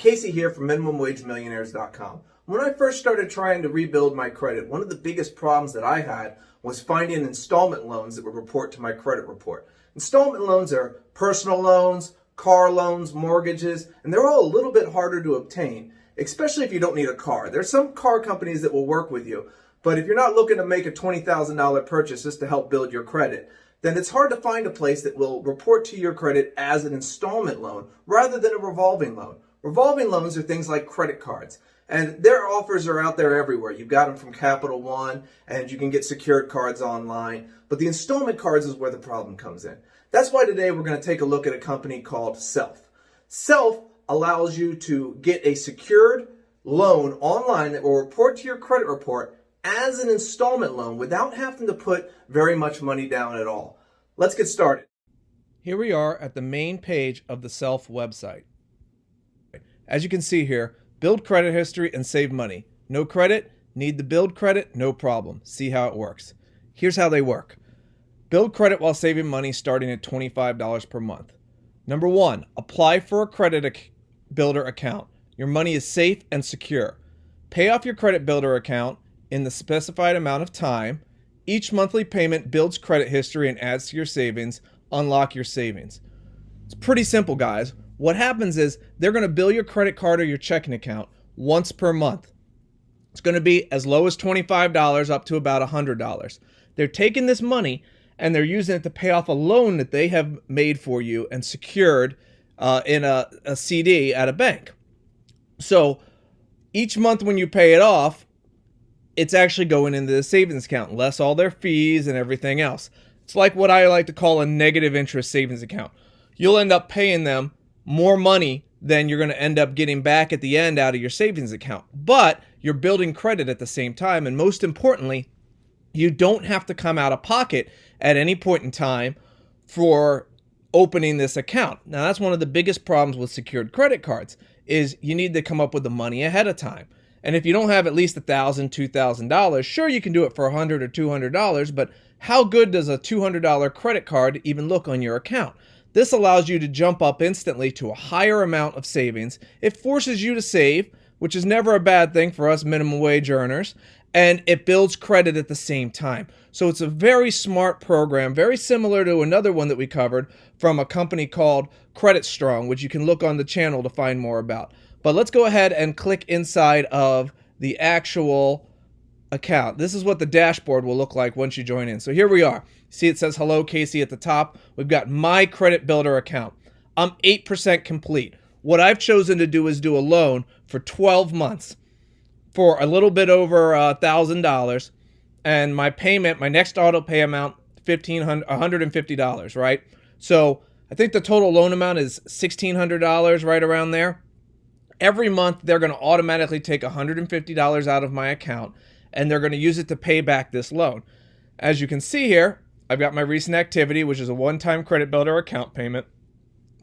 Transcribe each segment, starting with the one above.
Casey here from MinimumWageMillionaires.com. When I first started trying to rebuild my credit, one of the biggest problems that I had was finding installment loans that would report to my credit report. Installment loans are personal loans, car loans, mortgages, and they're all a little bit harder to obtain, especially if you don't need a car. There's some car companies that will work with you, but if you're not looking to make a $20,000 purchase just to help build your credit, then it's hard to find a place that will report to your credit as an installment loan rather than a revolving loan. Revolving loans are things like credit cards, and their offers are out there everywhere. You've got them from Capital One, and you can get secured cards online, but the installment cards is where the problem comes in. That's why today we're going to take a look at a company called Self. Self allows you to get a secured loan online that will report to your credit report as an installment loan without having to put very much money down at all. Let's get started. Here we are at the main page of the Self website. As you can see here, build credit history and save money. No credit, need to build credit, no problem. See how it works. Here's how they work. Build credit while saving money starting at $25 per month. Number 1, apply for a credit builder account. Your money is safe and secure. Pay off your credit builder account in the specified amount of time. Each monthly payment builds credit history and adds to your savings. Unlock your savings. It's pretty simple, guys. What happens is they're going to bill your credit card or your checking account once per month. It's going to be as low as $25 up to about $100. They're taking this money and they're using it to pay off a loan that they have made for you and secured in a CD at a bank. So each month when you pay it off, it's actually going into the savings account, less all their fees and everything else. It's like what I like to call a negative interest savings account. You'll end up paying them more money than you're going to end up getting back at the end out of your savings account. But you're building credit at the same time. And most importantly, you don't have to come out of pocket at any point in time for opening this account. Now, that's one of the biggest problems with secured credit cards is you need to come up with the money ahead of time. And if you don't have at least $1,000, $2,000, sure, you can do it for $100 or $200, but how good does a $200 credit card even look on your account? This allows you to jump up instantly to a higher amount of savings. It forces you to save, which is never a bad thing for us minimum wage earners, and it builds credit at the same time. So it's a very smart program, very similar to another one that we covered from a company called Credit Strong, which you can look on the channel to find more about. But let's go ahead and click inside of the actual account. This is what the dashboard will look like once you join in. So here we are. See, it says hello Casey at the top. We've got my credit builder account. I'm 8% complete. What I've chosen to do is do a loan for 12 months for a little bit over $1,000, and my payment, my next auto pay amount, $150, right? So I think the total loan amount is $1,600, right around there. Every month, they're going to automatically take $150 out of my account, and they're going to use it to pay back this loan. As you can see here, I've got my recent activity, which is a one-time credit builder account payment.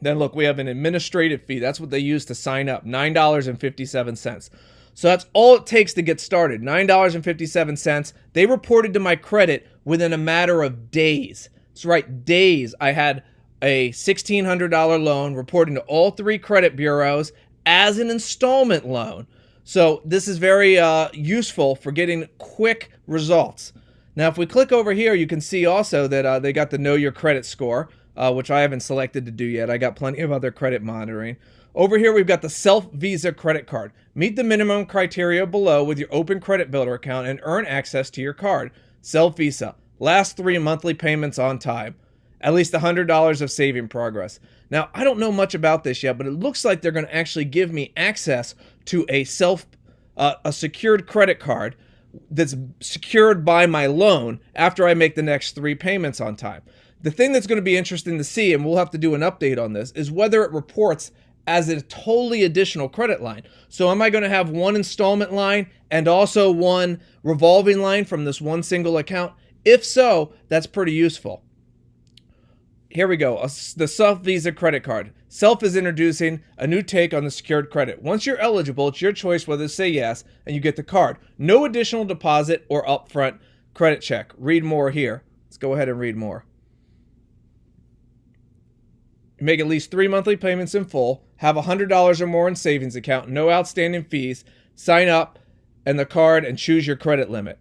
Then look, we have an administrative fee. That's what they use to sign up, $9.57. So that's all it takes to get started, $9.57. They reported to my credit within a matter of days. That's right, days. I had a $1,600 loan reporting to all 3 credit bureaus as an installment loan. So this is very useful for getting quick results. Now, if we click over here, you can see also that they got the Know Your Credit score, which I haven't selected to do yet. I got plenty of other credit monitoring. Over here, we've got the Self Visa credit card. Meet the minimum criteria below with your open credit builder account and earn access to your card. Self Visa. Last 3 monthly payments on time. At least $100 of saving progress. Now, I don't know much about this yet, but it looks like they're going to actually give me access to a secured credit card that's secured by my loan after I make the next 3 payments on time. The thing that's going to be interesting to see, and we'll have to do an update on this, is whether it reports as a totally additional credit line. So am I going to have one installment line and also one revolving line from this one single account? If so, that's pretty useful. Here we go, the Self Visa credit card. Self is introducing a new take on the secured credit. Once you're eligible, it's your choice whether to say yes and you get the card. No additional deposit or upfront credit check. Read more here. Let's go ahead and read more. make at least 3 monthly payments in full, have $100 or more in savings account, no outstanding fees, sign up and the card and choose your credit limit.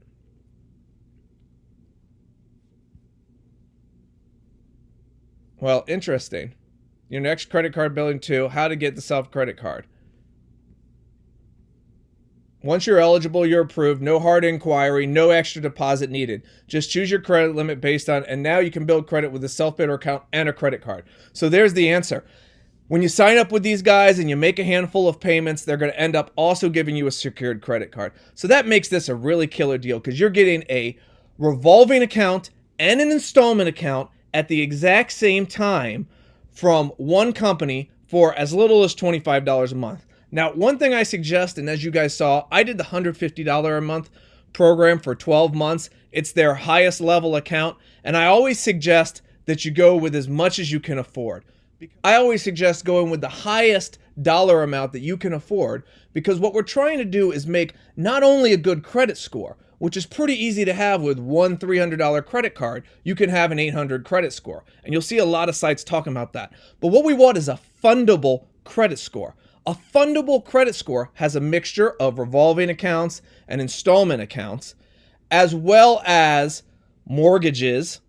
Well, interesting. Your next credit card billing too, how to get the self-credit card. Once you're eligible, you're approved. No hard inquiry, no extra deposit needed. Just choose your credit limit based on, and now you can build credit with a self-bidder account and a credit card. So there's the answer. When you sign up with these guys and you make a handful of payments, they're going to end up also giving you a secured credit card. So that makes this a really killer deal because you're getting a revolving account and an installment account at the exact same time from one company for as little as $25 a month. Now, one thing I suggest, and as you guys saw, I did the $150 a month program for 12 months. It's their highest level account, and I always suggest that you go with as much as you can afford. I always suggest going with the highest dollar amount that you can afford, because what we're trying to do is make not only a good credit score, which is pretty easy to have with one $300 credit card, you can have an 800 credit score. And you'll see a lot of sites talking about that. But what we want is a fundable credit score. A fundable credit score has a mixture of revolving accounts and installment accounts, as well as mortgages,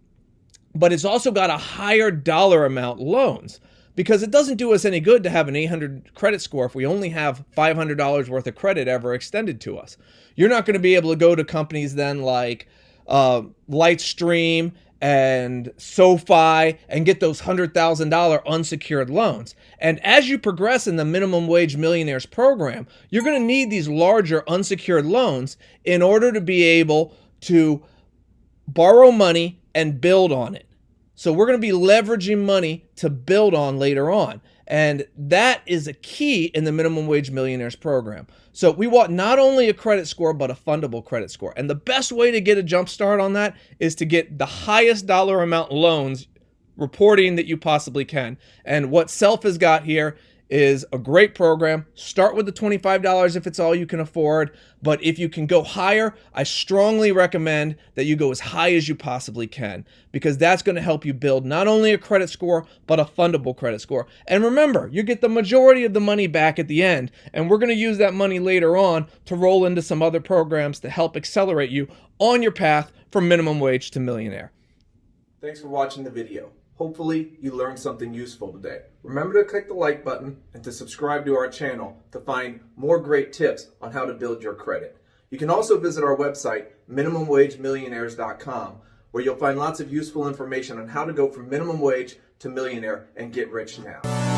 but it's also got a higher dollar amount loans, because it doesn't do us any good to have an 800 credit score if we only have $500 worth of credit ever extended to us. You're not going to be able to go to companies then like Lightstream and SoFi and get those $100,000 unsecured loans. And as you progress in the Minimum Wage Millionaires program, you're going to need these larger unsecured loans in order to be able to borrow money and build on it. So we're going to be leveraging money to build on later on. And that is a key in the Minimum Wage Millionaires program. So we want not only a credit score, but a fundable credit score. And the best way to get a jump start on that is to get the highest dollar amount loans reporting that you possibly can. And what Self has got here is a great program. Start with the $25 if it's all you can afford. But if you can go higher, I strongly recommend that you go as high as you possibly can, because that's going to help you build not only a credit score, but a fundable credit score. And remember, you get the majority of the money back at the end. And we're going to use that money later on to roll into some other programs to help accelerate you on your path from minimum wage to millionaire. Thanks for watching the video. Hopefully you learned something useful today. Remember to click the like button and to subscribe to our channel to find more great tips on how to build your credit. You can also visit our website, minimumwagemillionaires.com, where you'll find lots of useful information on how to go from minimum wage to millionaire and get rich now.